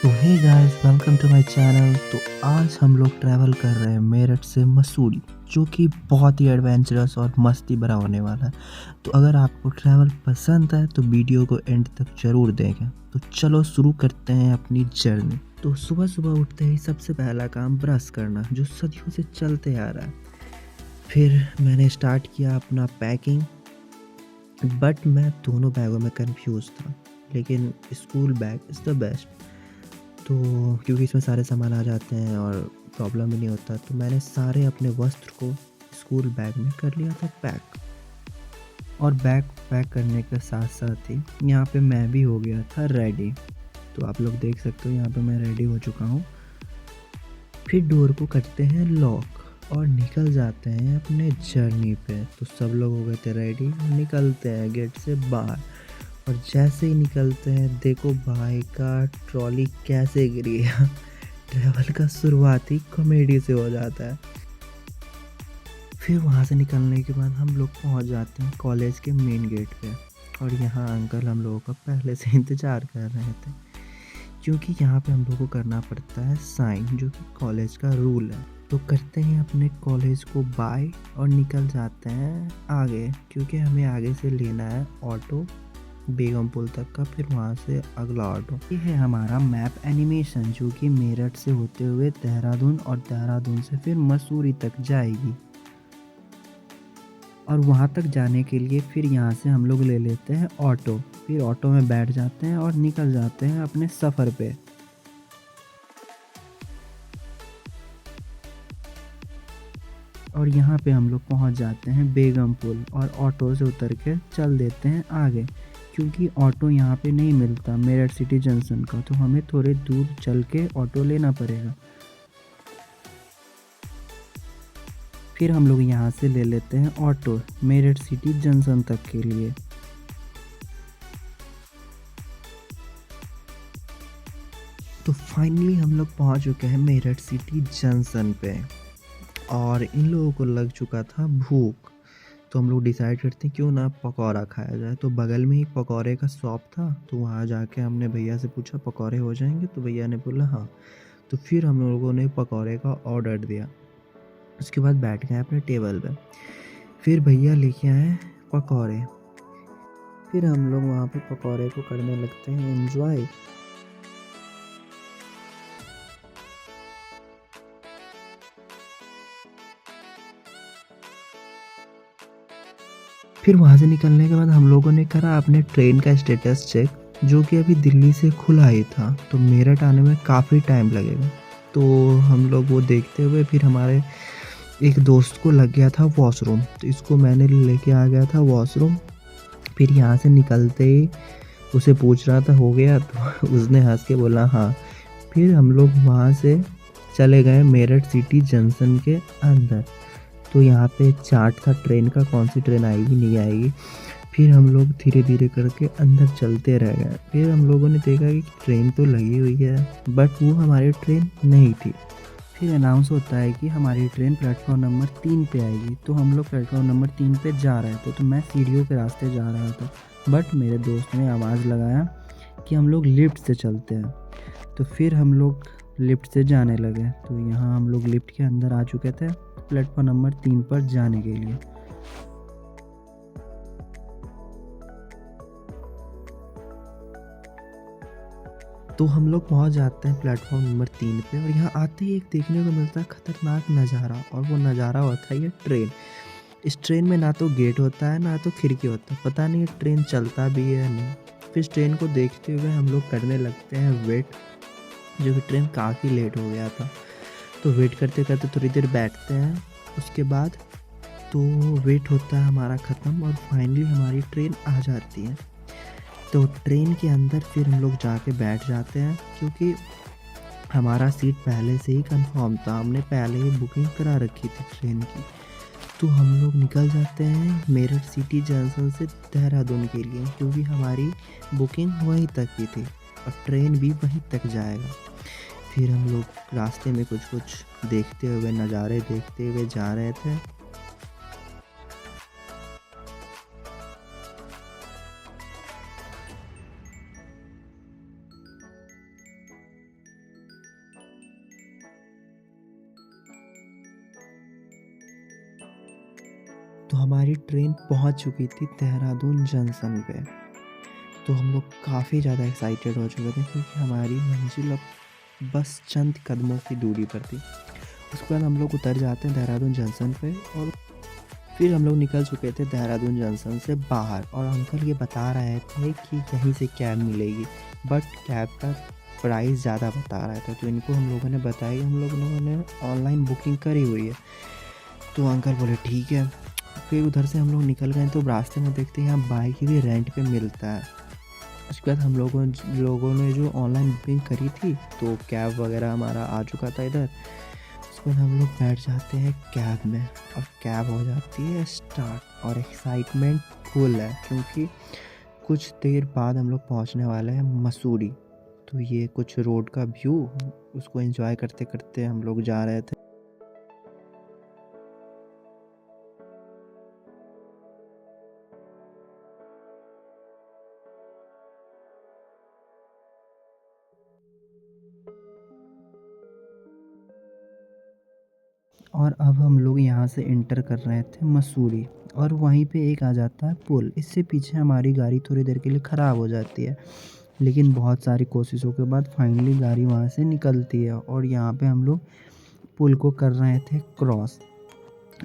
तो hey guys, welcome to my channel. तो आज हम लोग ट्रैवल कर रहे हैं मेरठ से मसूरी, जो कि बहुत ही एडवेंचरस और मस्ती भरा होने वाला है। तो अगर आपको ट्रैवल पसंद है तो वीडियो को एंड तक ज़रूर देखें। तो चलो शुरू करते हैं अपनी जर्नी। तो सुबह सुबह उठते ही सबसे पहला काम ब्रश करना, जो सदियों से चलते आ रहा है। फिर मैंने स्टार्ट किया अपना पैकिंग, बट मैं दोनों बैगों में कंफ्यूज था, लेकिन school bag is the best. तो क्योंकि इसमें सारे सामान आ जाते हैं और प्रॉब्लम भी नहीं होता, तो मैंने सारे अपने वस्त्र को स्कूल बैग में कर लिया था पैक। और बैग पैक करने के साथ साथ ही यहाँ पे मैं भी हो गया था रेडी। तो आप लोग देख सकते हो यहाँ पे मैं रेडी हो चुका हूँ। फिर डोर को करते हैं लॉक और निकल जाते हैं अपने जर्नी पे। तो सब लोग हो गए थे रेडी, निकलते हैं गेट से बाहर। और जैसे ही निकलते हैं, देखो भाई का ट्रॉली कैसे गिर गया। ट्रैवल का शुरुआत ही कॉमेडी से हो जाता है। फिर वहाँ से निकलने के बाद हम लोग पहुँच जाते हैं कॉलेज के मेन गेट पे। और यहाँ अंकल हम लोगों का पहले से इंतज़ार कर रहे थे, क्योंकि यहाँ पे हम लोग को करना पड़ता है साइन, जो कि कॉलेज का रूल है। तो करते हैं अपने कॉलेज को बाय और निकल जाते हैं आगे, क्योंकि हमें आगे से लेना है ऑटो बेगम पुल तक का, फिर वहाँ से अगला ऑटो। ये है हमारा मैप एनिमेशन, जो कि मेरठ से होते हुए देहरादून और देहरादून से फिर मसूरी तक जाएगी। और वहाँ तक जाने के लिए फिर यहाँ से हम लोग ले लेते हैं ऑटो, फिर ऑटो में बैठ जाते हैं और निकल जाते हैं अपने सफ़र पे। और यहाँ पे हम लोग पहुँच जाते हैं बेगम पुल और ऑटो से उतर के चल देते हैं आगे, क्योंकि ऑटो यहाँ पे नहीं मिलता मेरठ सिटी जंक्शन का, तो हमें थोड़े दूर चल के ऑटो लेना पड़ेगा। फिर हम लोग यहाँ से ले लेते हैं ऑटो मेरठ सिटी जंक्शन तक के लिए। तो फाइनली हम लोग पहुँच चुके हैं मेरठ सिटी जंक्शन पे, और इन लोगों को लग चुका था भूख। तो हम लोग डिसाइड करते हैं क्यों ना पकौड़ा खाया जाए। तो बगल में ही पकौड़े का शॉप था, तो वहाँ जाके हमने भैया से पूछा पकौड़े हो जाएंगे, तो भैया ने बोला हाँ। तो फिर हम लोगों ने पकौड़े का ऑर्डर दिया। उसके बाद बैठ गए अपने टेबल पे। फिर भैया लेके आए पकौड़े। फिर हम लोग वहाँ पे पकौड़े को करने लगते हैं एंजॉय। फिर वहाँ से निकलने के बाद हम लोगों ने करा अपने ट्रेन का स्टेटस चेक, जो कि अभी दिल्ली से खुला ही था, तो मेरठ आने में काफ़ी टाइम लगेगा। तो हम लोग वो देखते हुए फिर हमारे एक दोस्त को लग गया था वॉशरूम, तो इसको मैंने लेके आ गया था वॉशरूम। फिर यहाँ से निकलते ही उसे पूछ रहा था हो गया, तो उसने हंस के बोला हाँ। फिर हम लोग वहाँ से चले गए मेरठ सिटी जंक्शन के अंदर। तो यहाँ पे चार्ट था ट्रेन का, कौन सी ट्रेन आएगी नहीं आएगी। फिर हम लोग धीरे धीरे करके अंदर चलते रह गए। फिर हम लोगों ने देखा कि ट्रेन तो लगी हुई है, बट वो हमारी ट्रेन नहीं थी। फिर अनाउंस होता है कि हमारी ट्रेन प्लेटफॉर्म नंबर 3 पे आएगी। तो हम लोग प्लेटफॉर्म नंबर 3 पे जा रहे थे, तो मैं सीढ़ियों के रास्ते जा रहा था, बट मेरे दोस्त ने आवाज़ लगाया कि हम लोग लिफ्ट से चलते हैं। तो फिर हम लोग लिफ्ट से जाने लगे। तो यहाँ हम लोग लिफ्ट के अंदर आ चुके थे प्लेटफॉर्म नंबर 3 पर जाने के लिए। तो हम लोग पहुँच जाते हैं प्लेटफॉर्म नंबर 3 पे, और यहाँ आते ही एक देखने को मिलता है खतरनाक नज़ारा, और वो नज़ारा होता है ये ट्रेन। इस ट्रेन में ना तो गेट होता है ना तो खिड़की होता है, पता नहीं ट्रेन चलता भी है या नहीं। फिर इस ट्रेन को देखते हुए हम लोग करने लगते हैं वेट, जो कि ट्रेन काफ़ी लेट हो गया था। तो वेट करते करते थोड़ी देर बैठते हैं, उसके बाद तो वेट होता है हमारा ख़त्म, और फाइनली हमारी ट्रेन आ जाती है। तो ट्रेन के अंदर फिर हम लोग जाके बैठ जाते हैं, क्योंकि हमारा सीट पहले से ही कंफर्म था, हमने पहले ही बुकिंग करा रखी थी ट्रेन की। तो हम लोग निकल जाते हैं मेरठ सिटी जंक्शन से देहरादून के लिए, क्योंकि हमारी बुकिंग वहीं तक की थी और ट्रेन भी वहीं तक जाएगा। फिर हम लोग रास्ते में कुछ कुछ देखते हुए, नज़ारे देखते हुए जा रहे थे। तो हमारी ट्रेन पहुंच चुकी थी देहरादून जंक्शन पे। तो हम लोग काफ़ी ज़्यादा एक्साइटेड हो चुके थे क्योंकि हमारी मंजिल अब बस चंद कदमों की दूरी पर थी। उसके बाद हम लोग उतर जाते हैं देहरादून जंक्शन पे और फिर हम लोग निकल चुके थे देहरादून जंक्शन से बाहर और अंकल ये बता रहे थे कि यहीं से कैब मिलेगी, बट कैब का प्राइस ज़्यादा बता रहा था। तो इनको हम लोगों ने बताया हम लोगों ने ऑनलाइन बुकिंग करी हुई है। तो अंकल बोले ठीक है। फिर उधर से हम लोग निकल गए तो रास्ते में देखते हैं यहाँ बाइक भी रेंट पे मिलता है। उसके बाद हम लोगों ने जो ऑनलाइन बुकिंग करी थी तो कैब वगैरह हमारा आ चुका था इधर। उसके बाद हम लोग बैठ जाते हैं कैब में और कैब हो जाती है स्टार्ट और एक्साइटमेंट फुल है क्योंकि कुछ देर बाद हम लोग पहुंचने वाले हैं मसूरी। तो ये कुछ रोड का व्यू उसको एंजॉय करते करते हम लोग जा रहे थे। और अब हम लोग यहाँ से एंटर कर रहे थे मसूरी और वहीं पे एक आ जाता है पुल। इससे पीछे हमारी गाड़ी थोड़ी देर के लिए ख़राब हो जाती है, लेकिन बहुत सारी कोशिशों के बाद फाइनली गाड़ी वहाँ से निकलती है और यहाँ पे हम लोग पुल को कर रहे थे क्रॉस।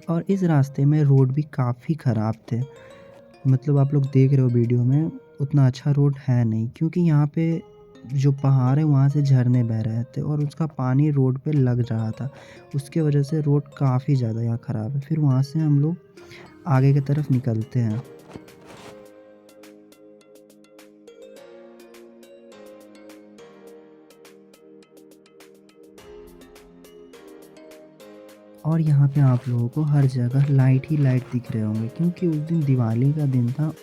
और इस रास्ते में रोड भी काफ़ी ख़राब थे, मतलब आप लोग देख रहे हो वीडियो में उतना अच्छा रोड है नहीं क्योंकि यहाँ पे जो पहाड़ है वहाँ से झरने बह रहे थे और उसका पानी रोड पे लग रहा था। उसके वजह से रोड काफ़ी ज़्यादा यहाँ ख़राब है। फिर वहाँ से हम लोग आगे की तरफ निकलते हैं और यहाँ पे आप लोगों को हर जगह लाइट ही लाइट दिख रहे होंगे क्योंकि उस दिन दिवाली का दिन था।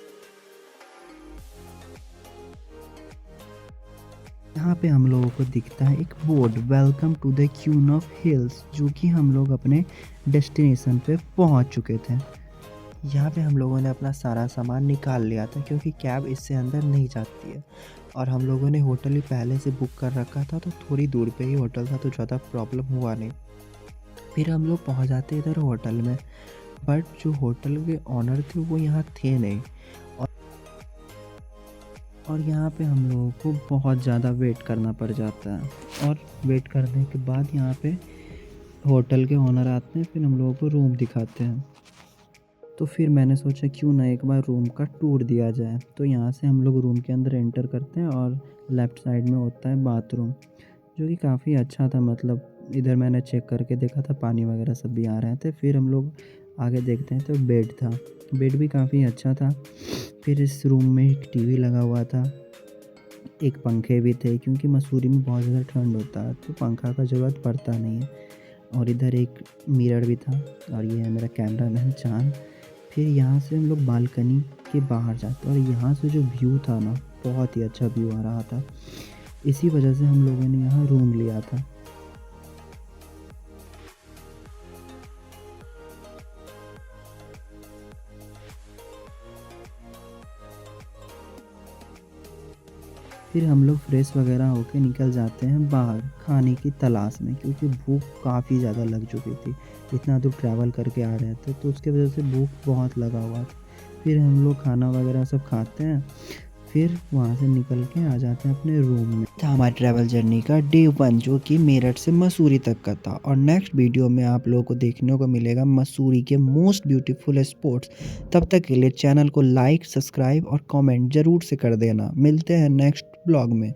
यहाँ पे हम लोगों को दिखता है एक board welcome to the queen of hills, जो कि हम लोग अपने डेस्टिनेशन पे पहुँच चुके थे। यहाँ पे हम लोगों ने अपना सारा सामान निकाल लिया था क्योंकि कैब इससे अंदर नहीं जाती है और हम लोगों ने होटल ही पहले से बुक कर रखा था तो थोड़ी दूर पे ही होटल था तो ज़्यादा प्रॉब्लम हुआ नहीं। फिर हम लोग पहुँच जाते इधर होटल में, बट जो होटल के ऑनर थे वो यहाँ थे नहीं और यहाँ पे हम लोगों को बहुत ज़्यादा वेट करना पड़ जाता है। और वेट करने के बाद यहाँ पे होटल के ओनर आते हैं, फिर हम लोगों को रूम दिखाते हैं। तो फिर मैंने सोचा क्यों ना एक बार रूम का टूर दिया जाए। तो यहाँ से हम लोग रूम के अंदर एंटर करते हैं और लेफ़्ट साइड में होता है बाथरूम, जो कि काफ़ी अच्छा था। मतलब इधर मैंने चेक करके देखा था पानी वगैरह सब भी आ रहे थे। फिर हम लोग आगे देखते हैं तो बेड था, बेड भी काफ़ी अच्छा था। फिर इस रूम में एक टीवी लगा हुआ था, एक पंखे भी थे क्योंकि मसूरी में बहुत ज़्यादा ठंड होता है तो पंखा का ज़रूरत पड़ता नहीं है। और इधर एक मिरर भी था और ये है मेरा कैमरा मैन चाँद। फिर यहाँ से हम लोग बालकनी के बाहर जाते और यहाँ से जो व्यू था ना बहुत ही अच्छा व्यू आ रहा था। इसी वजह से हम लोगों ने यहाँ रूम लिया था। फिर हम लोग फ्रेश वगैरह होके निकल जाते हैं बाहर खाने की तलाश में क्योंकि भूख काफ़ी ज़्यादा लग चुकी थी। इतना दूर ट्रैवल करके आ रहे थे तो उसके वजह से भूख बहुत लगा हुआ था। फिर हम लोग खाना वगैरह सब खाते हैं, फिर वहाँ से निकल के आ जाते हैं अपने रूम में। था हमारी ट्रैवल जर्नी का डे 1 जो कि मेरठ से मसूरी तक का था। और नेक्स्ट वीडियो में आप लोगों को देखने को मिलेगा मसूरी के मोस्ट ब्यूटीफुल स्पॉट्स। तब तक के लिए चैनल को लाइक, सब्सक्राइब और कमेंट ज़रूर से कर देना। मिलते हैं नेक्स्ट ब्लॉग में।